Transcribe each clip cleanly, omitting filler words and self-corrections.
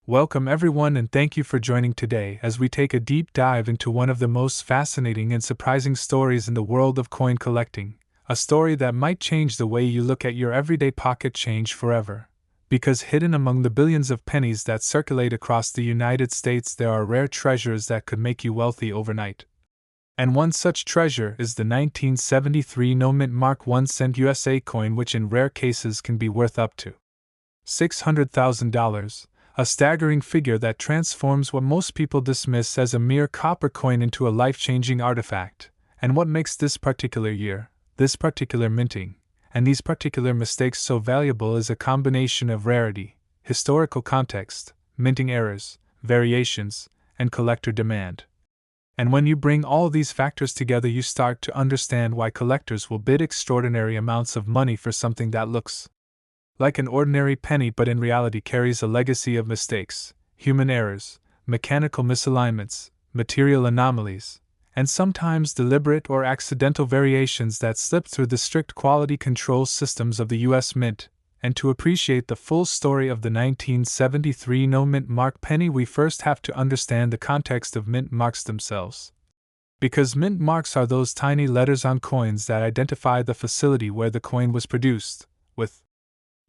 Welcome everyone and thank you for joining today as we take a deep dive into one of the most fascinating and surprising stories in the world of coin collecting, a story that might change the way you look at your everyday pocket change forever. Because hidden among the billions of pennies that circulate across the United States there are rare treasures that could make you wealthy overnight. And one such treasure is the 1973 no-mint Mark 1 cent USA coin, which in rare cases can be worth up to $600,000. A staggering figure that transforms what most people dismiss as a mere copper coin into a life-changing artifact. And what makes this particular year, this particular minting, and these particular mistakes so valuable is a combination of rarity, historical context, minting errors, variations, and collector demand. And when you bring all these factors together, you start to understand why collectors will bid extraordinary amounts of money for something that looks like an ordinary penny but in reality carries a legacy of mistakes, human errors, mechanical misalignments, material anomalies, and sometimes deliberate or accidental variations that slip through the strict quality control systems of the U.S. Mint. And to appreciate the full story of the 1973 no-mint Mark penny, we first have to understand the context of mint marks themselves. Because mint marks are those tiny letters on coins that identify the facility where the coin was produced, with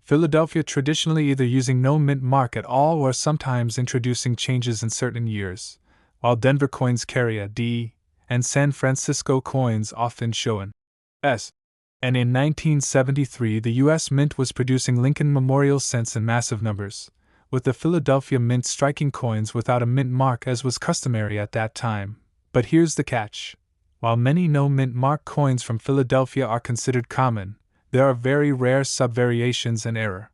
Philadelphia traditionally either using no mint mark at all or sometimes introducing changes in certain years, while Denver coins carry a D, and San Francisco coins often show an S. And in 1973 the U.S. Mint was producing Lincoln Memorial cents in massive numbers, with the Philadelphia Mint striking coins without a mint mark as was customary at that time. But here's the catch. While many no mint mark coins from Philadelphia are considered common, there are very rare subvariations and error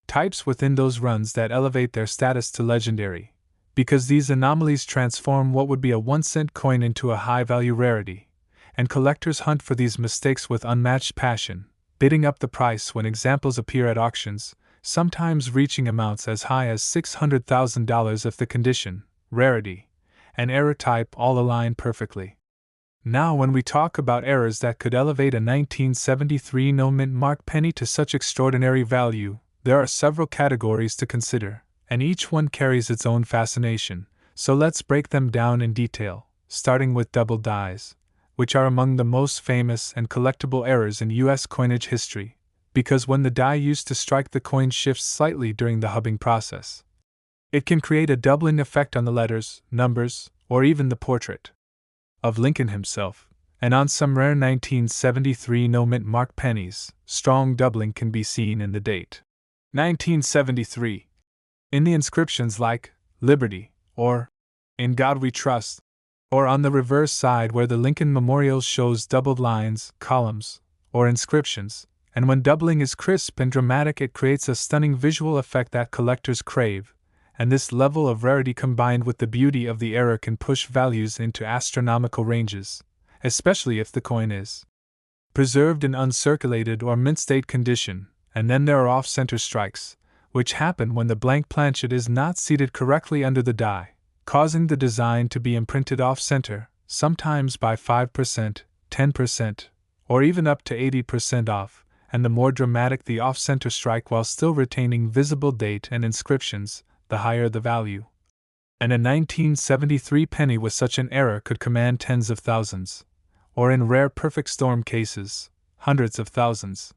types within those runs that elevate their status to legendary, because these anomalies transform what would be a 1-cent coin into a high-value rarity, and collectors hunt for these mistakes with unmatched passion, bidding up the price when examples appear at auctions, sometimes reaching amounts as high as $600,000 if the condition, rarity, and error type all align perfectly. Now, when we talk about errors that could elevate a 1973 no-mint Mark penny to such extraordinary value, there are several categories to consider, and each one carries its own fascination, so let's break them down in detail, starting with double dies, which are among the most famous and collectible errors in U.S. coinage history, because when the die used to strike the coin shifts slightly during the hubbing process, it can create a doubling effect on the letters, numbers, or even the portrait of Lincoln himself, and on some rare 1973 no-mint Mark pennies, strong doubling can be seen in the date 1973 in the inscriptions like Liberty or In God We Trust, or on the reverse side where the Lincoln Memorial shows doubled lines, columns, or inscriptions, and when doubling is crisp and dramatic it creates a stunning visual effect that collectors crave. And this level of rarity combined with the beauty of the error can push values into astronomical ranges, especially if the coin is preserved in uncirculated or mint-state condition. And then there are off-center strikes, which happen when the blank planchet is not seated correctly under the die, causing the design to be imprinted off-center, sometimes by 5%, 10%, or even up to 80% off, and the more dramatic the off-center strike while still retaining visible date and inscriptions, the higher the value. And a 1973 penny with such an error could command tens of thousands, or in rare perfect storm cases, hundreds of thousands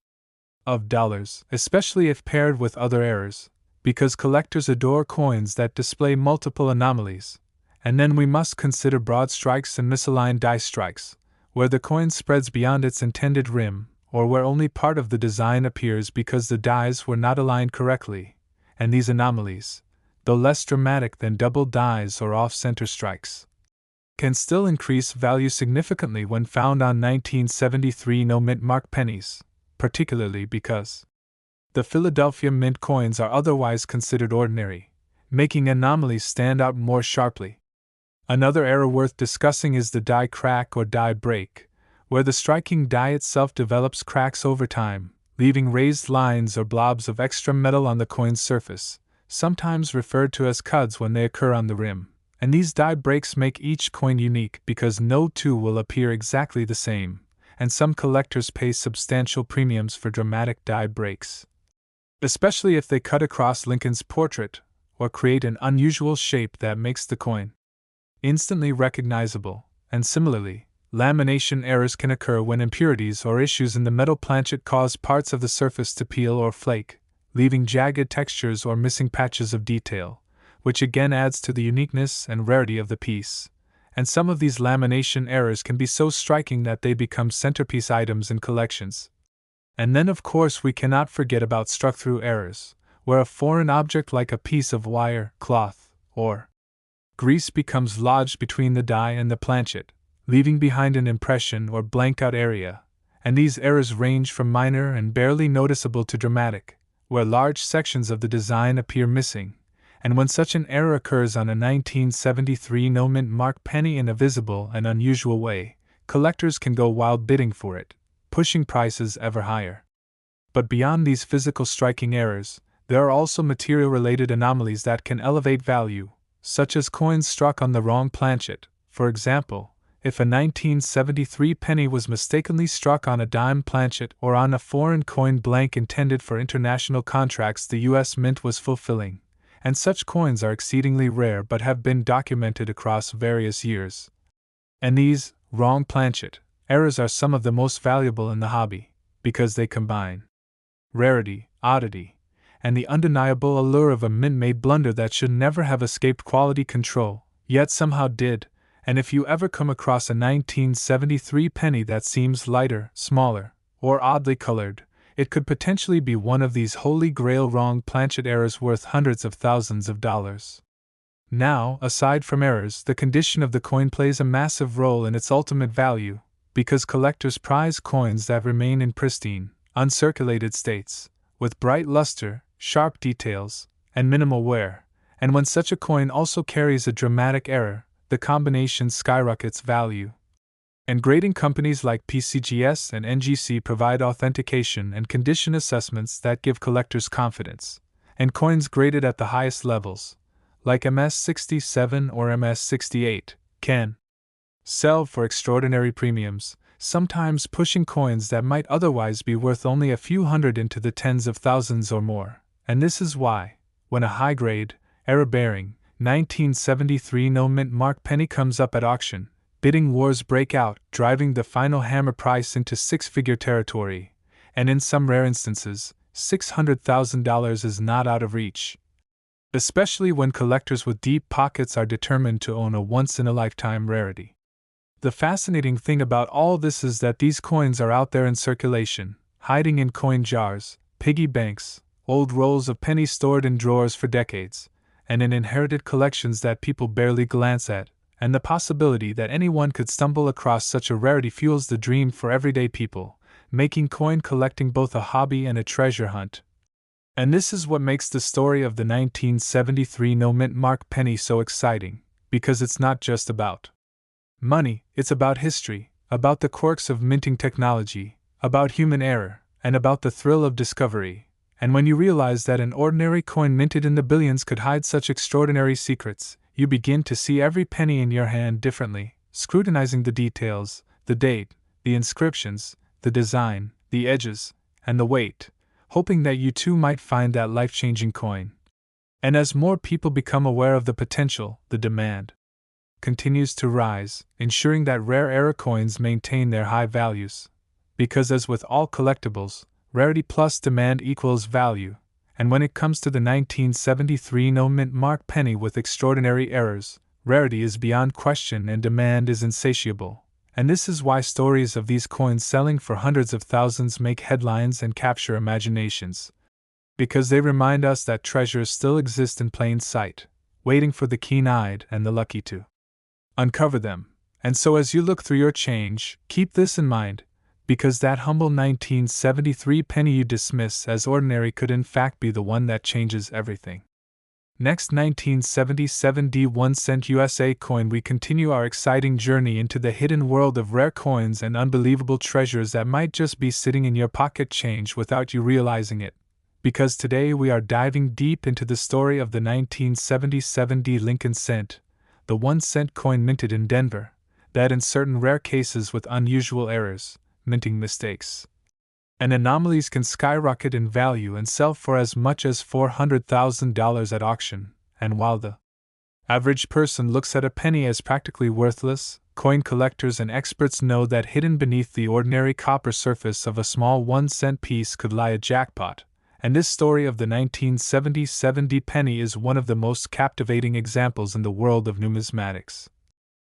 of dollars, especially if paired with other errors, because collectors adore coins that display multiple anomalies. And then we must consider broad strikes and misaligned die strikes, where the coin spreads beyond its intended rim, or where only part of the design appears because the dies were not aligned correctly, and these anomalies, though less dramatic than double dies or off-center strikes, can still increase value significantly when found on 1973 no-mint Mark pennies, particularly because the Philadelphia Mint coins are otherwise considered ordinary, making anomalies stand out more sharply. Another error worth discussing is the die crack or die break, where the striking die itself develops cracks over time, leaving raised lines or blobs of extra metal on the coin's surface, sometimes referred to as cuds when they occur on the rim. And these die breaks make each coin unique because no two will appear exactly the same, and some collectors pay substantial premiums for dramatic die breaks, especially if they cut across Lincoln's portrait or create an unusual shape that makes the coin instantly recognizable, and similarly, lamination errors can occur when impurities or issues in the metal planchet cause parts of the surface to peel or flake, leaving jagged textures or missing patches of detail, which again adds to the uniqueness and rarity of the piece. And some of these lamination errors can be so striking that they become centerpiece items in collections. And then, of course, we cannot forget about struck-through errors, where a foreign object like a piece of wire, cloth, or grease becomes lodged between the die and the planchet, leaving behind an impression or blank-out area, and these errors range from minor and barely noticeable to dramatic, where large sections of the design appear missing, and when such an error occurs on a 1973 no-mint mark penny in a visible and unusual way, collectors can go wild bidding for it, pushing prices ever higher. But beyond these physical striking errors, there are also material-related anomalies that can elevate value, such as coins struck on the wrong planchet. For example, if a 1973 penny was mistakenly struck on a dime planchet or on a foreign coin blank intended for international contracts the U.S. Mint was fulfilling, and such coins are exceedingly rare but have been documented across various years. And these wrong planchet errors are some of the most valuable in the hobby, because they combine rarity, oddity, and the undeniable allure of a mint-made blunder that should never have escaped quality control, yet somehow did. And if you ever come across a 1973 penny that seems lighter, smaller, or oddly colored, it could potentially be one of these holy grail wrong planchet errors worth hundreds of thousands of dollars. Now, aside from errors, the condition of the coin plays a massive role in its ultimate value, because collectors prize coins that remain in pristine, uncirculated states, with bright luster, sharp details, and minimal wear, and when such a coin also carries a dramatic error, the combination skyrockets value. And grading companies like PCGS and NGC provide authentication and condition assessments that give collectors confidence, and coins graded at the highest levels, like MS-67 or MS-68, can sell for extraordinary premiums, sometimes pushing coins that might otherwise be worth only a few hundred into the tens of thousands or more. And this is why, when a high-grade, error-bearing, 1973 no-mint mark penny comes up at auction, bidding wars break out, driving the final hammer price into six-figure territory, and in some rare instances, $600,000 is not out of reach. Especially when collectors with deep pockets are determined to own a once-in-a-lifetime rarity. The fascinating thing about all this is that these coins are out there in circulation, hiding in coin jars, piggy banks, old rolls of pennies stored in drawers for decades, and in inherited collections that people barely glance at, and the possibility that anyone could stumble across such a rarity fuels the dream for everyday people, making coin collecting both a hobby and a treasure hunt. And this is what makes the story of the 1973 no-mint mark penny so exciting, because it's not just about money, it's about history, about the quirks of minting technology, about human error, and about the thrill of discovery. And when you realize that an ordinary coin minted in the billions could hide such extraordinary secrets, you begin to see every penny in your hand differently, scrutinizing the details, the date, the inscriptions, the design, the edges, and the weight, hoping that you too might find that life-changing coin. And as more people become aware of the potential, the demand continues to rise, ensuring that rare error coins maintain their high values. Because as with all collectibles, rarity plus demand equals value, and when it comes to the 1973 no-mint mark penny with extraordinary errors, rarity is beyond question and demand is insatiable. And this is why stories of these coins selling for hundreds of thousands make headlines and capture imaginations. Because they remind us that treasures still exist in plain sight, waiting for the keen-eyed and the lucky to uncover them. And so as you look through your change, keep this in mind, because that humble 1973 penny you dismiss as ordinary could in fact be the one that changes everything. Next, 1977 D1 cent USA coin. We continue our exciting journey into the hidden world of rare coins and unbelievable treasures that might just be sitting in your pocket change without you realizing it. Because today we are diving deep into the story of the 1977 D Lincoln cent, the 1 cent coin minted in Denver, that in certain rare cases with unusual errors, minting mistakes, and anomalies can skyrocket in value and sell for as much as $400,000 at auction, And while the average person looks at a penny as practically worthless, coin collectors and experts know that hidden beneath the ordinary copper surface of a small 1-cent piece could lie a jackpot, and this story of the 1977 penny is one of the most captivating examples in the world of numismatics.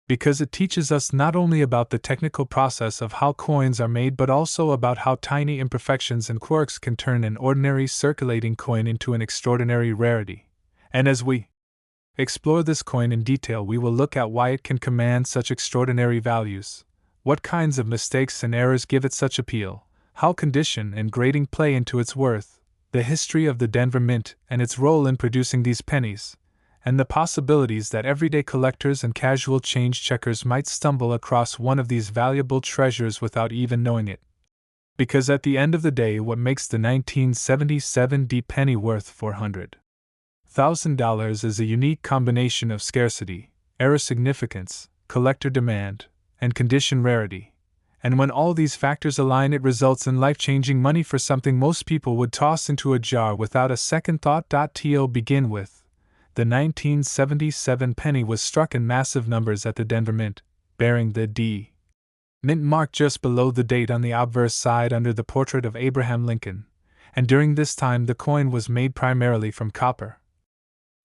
Because it teaches us not only about the technical process of how coins are made but also about how tiny imperfections and quirks can turn an ordinary circulating coin into an extraordinary rarity. And as we explore this coin in detail, we will look at why it can command such extraordinary values, what kinds of mistakes and errors give it such appeal, how condition and grading play into its worth, the history of the Denver Mint and its role in producing these pennies, and the possibilities that everyday collectors and casual change checkers might stumble across one of these valuable treasures without even knowing it. Because at the end of the day, what makes the 1977 penny worth $400,000 is a unique combination of scarcity, era significance, collector demand, and condition rarity. And when all these factors align, it results in life-changing money for something most people would toss into a jar without a second thought. To begin with, the 1977 penny was struck in massive numbers at the Denver Mint, bearing the D. Mint mark just below the date on the obverse side under the portrait of Abraham Lincoln, and during this time the coin was made primarily from copper.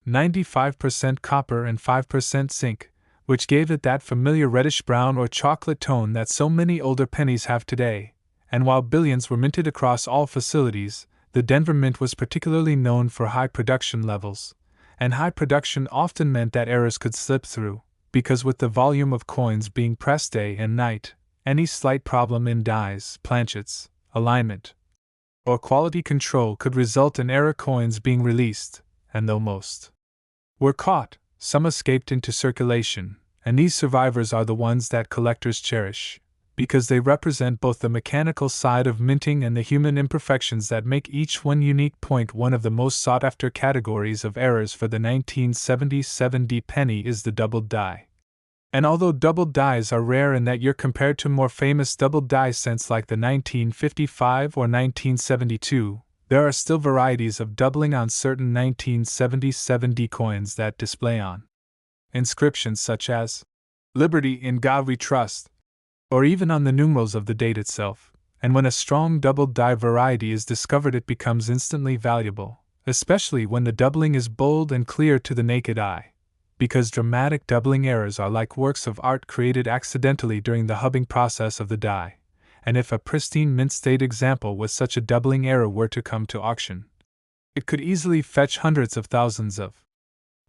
95% copper and 5% zinc, which gave it that familiar reddish-brown or chocolate tone that so many older pennies have today, and while billions were minted across all facilities, the Denver Mint was particularly known for high production levels. And high production often meant that errors could slip through, because with the volume of coins being pressed day and night, any slight problem in dies, planchets, alignment, or quality control could result in error coins being released, and though most were caught, some escaped into circulation, and these survivors are the ones that collectors cherish, because they represent both the mechanical side of minting and the human imperfections that make each one unique. One of the most sought-after categories of errors for the 1977 penny is the doubled die. And although doubled dies are rare in that year compared to more famous doubled die cents like the 1955 or 1972, there are still varieties of doubling on certain 1977 coins that display on inscriptions such as "Liberty, in God We Trust," or even on the numerals of the date itself, and when a strong doubled die variety is discovered it becomes instantly valuable, especially when the doubling is bold and clear to the naked eye, because dramatic doubling errors are like works of art created accidentally during the hubbing process of the die, and if a pristine mint-state example with such a doubling error were to come to auction, it could easily fetch hundreds of thousands of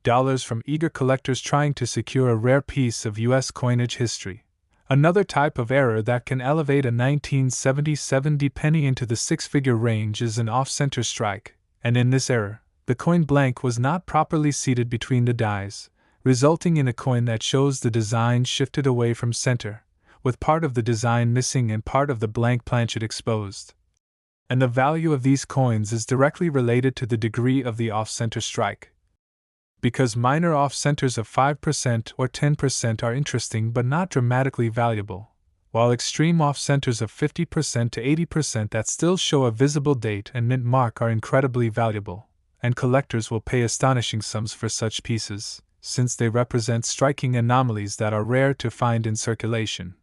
dollars from eager collectors trying to secure a rare piece of U.S. coinage history. Another type of error that can elevate a 1977 penny into the six-figure range is an off-center strike, and in this error, the coin blank was not properly seated between the dies, resulting in a coin that shows the design shifted away from center, with part of the design missing and part of the blank planchet exposed. And the value of these coins is directly related to the degree of the off-center strike. Because minor off-centers of 5% or 10% are interesting but not dramatically valuable, while extreme off-centers of 50% to 80% that still show a visible date and mint mark are incredibly valuable, and collectors will pay astonishing sums for such pieces, since they represent striking anomalies that are rare to find in circulation.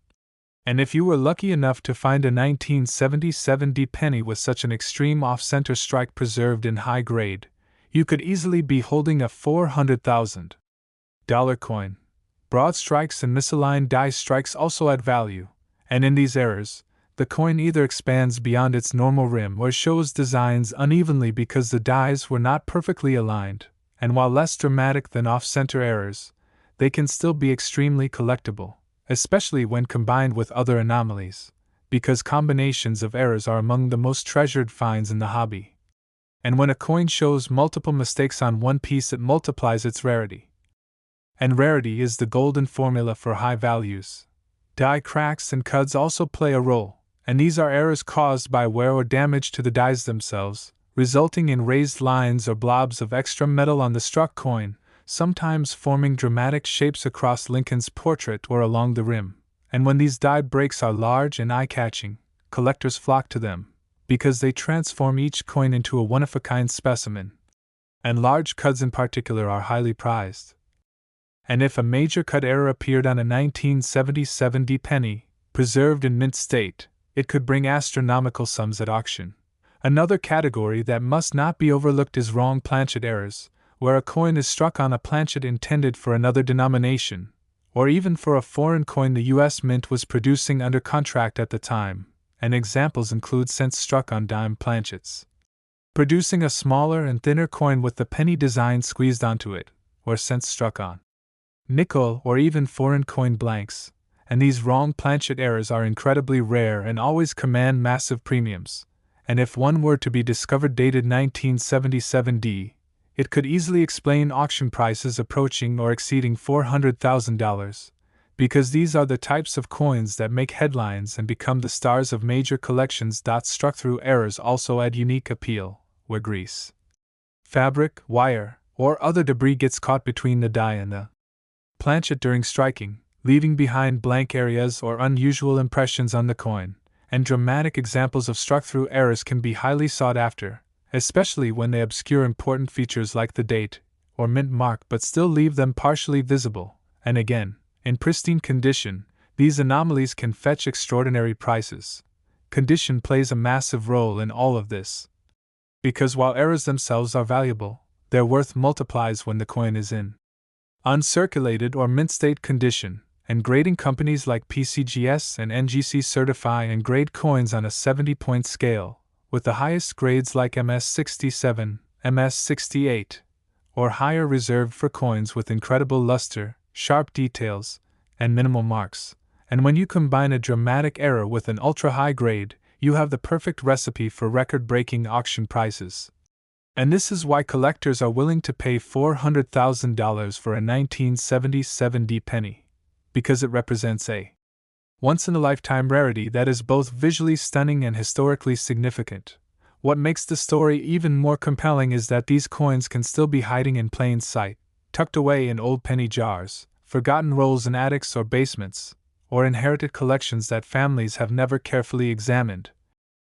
And if you were lucky enough to find a 1977 penny with such an extreme off-center strike preserved in high grade, you could easily be holding a $400,000 coin. Broad strikes and misaligned die strikes also add value, and in these errors, the coin either expands beyond its normal rim or shows designs unevenly because the dies were not perfectly aligned, and while less dramatic than off-center errors, they can still be extremely collectible, especially when combined with other anomalies, because combinations of errors are among the most treasured finds in the hobby. And when a coin shows multiple mistakes on one piece, it multiplies its rarity. And rarity is the golden formula for high values. Die cracks and cuds also play a role, and these are errors caused by wear or damage to the dies themselves, resulting in raised lines or blobs of extra metal on the struck coin, sometimes forming dramatic shapes across Lincoln's portrait or along the rim. And when these die breaks are large and eye-catching, collectors flock to them, because they transform each coin into a one-of-a-kind specimen. And large cuts in particular are highly prized. And if a major cut error appeared on a 1977 D penny, preserved in mint state, it could bring astronomical sums at auction. Another category that must not be overlooked is wrong planchet errors, where a coin is struck on a planchet intended for another denomination, or even for a foreign coin the U.S. Mint was producing under contract at the time, and examples include cents struck on dime planchets, producing a smaller and thinner coin with the penny design squeezed onto it, or cents struck on nickel or even foreign coin blanks, and these wrong planchet errors are incredibly rare and always command massive premiums, and if one were to be discovered dated 1977 D, it could easily explain auction prices approaching or exceeding $400,000, because these are the types of coins that make headlines and become the stars of major collections. Struck through errors also add unique appeal, where grease, fabric, wire, or other debris gets caught between the die and the planchet during striking, leaving behind blank areas or unusual impressions on the coin, and dramatic examples of struck-through errors can be highly sought after, especially when they obscure important features like the date or mint mark but still leave them partially visible, and again, in pristine condition, these anomalies can fetch extraordinary prices. Condition plays a massive role in all of this, because while errors themselves are valuable, their worth multiplies when the coin is in uncirculated or mint state condition, and grading companies like PCGS and NGC certify and grade coins on a 70-point scale, with the highest grades like MS67, MS68, or higher reserved for coins with incredible luster, sharp details, and minimal marks. And when you combine a dramatic error with an ultra-high grade, you have the perfect recipe for record-breaking auction prices. And this is why collectors are willing to pay $400,000 for a 1977 D penny, because it represents a once-in-a-lifetime rarity that is both visually stunning and historically significant. What makes the story even more compelling is that these coins can still be hiding in plain sight, tucked away in old penny jars, forgotten rolls in attics or basements, or inherited collections that families have never carefully examined.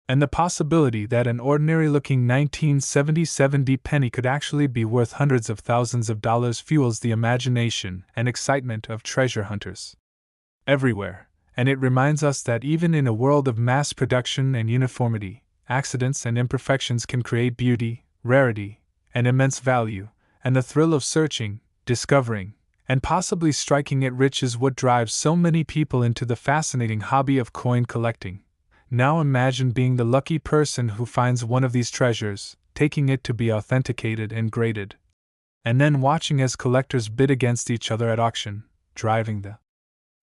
And the possibility that an ordinary-looking 1977 D penny could actually be worth hundreds of thousands of dollars fuels the imagination and excitement of treasure hunters everywhere, and it reminds us that even in a world of mass production and uniformity, accidents and imperfections can create beauty, rarity, and immense value, and the thrill of searching, discovering, and possibly striking it rich is what drives so many people into the fascinating hobby of coin collecting. Now imagine being the lucky person who finds one of these treasures, taking it to be authenticated and graded, and then watching as collectors bid against each other at auction, driving the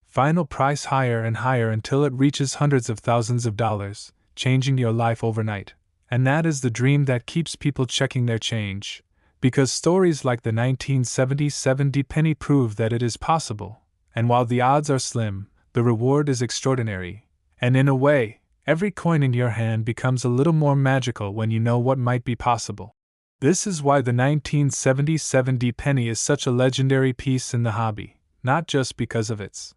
final price higher and higher until it reaches hundreds of thousands of dollars, changing your life overnight. And that is the dream that keeps people checking their change, because stories like the 1977 D penny prove that it is possible, and while the odds are slim, the reward is extraordinary, and in a way, every coin in your hand becomes a little more magical when you know what might be possible. This is why the 1977 D penny is such a legendary piece in the hobby, not just because of its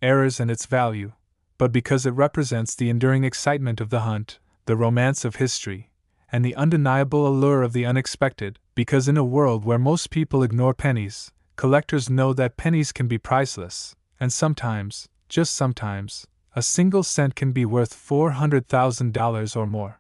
errors and its value, but because it represents the enduring excitement of the hunt, the romance of history, and the undeniable allure of the unexpected, because in a world where most people ignore pennies, collectors know that pennies can be priceless, and sometimes, just sometimes, a single cent can be worth $400,000 or more.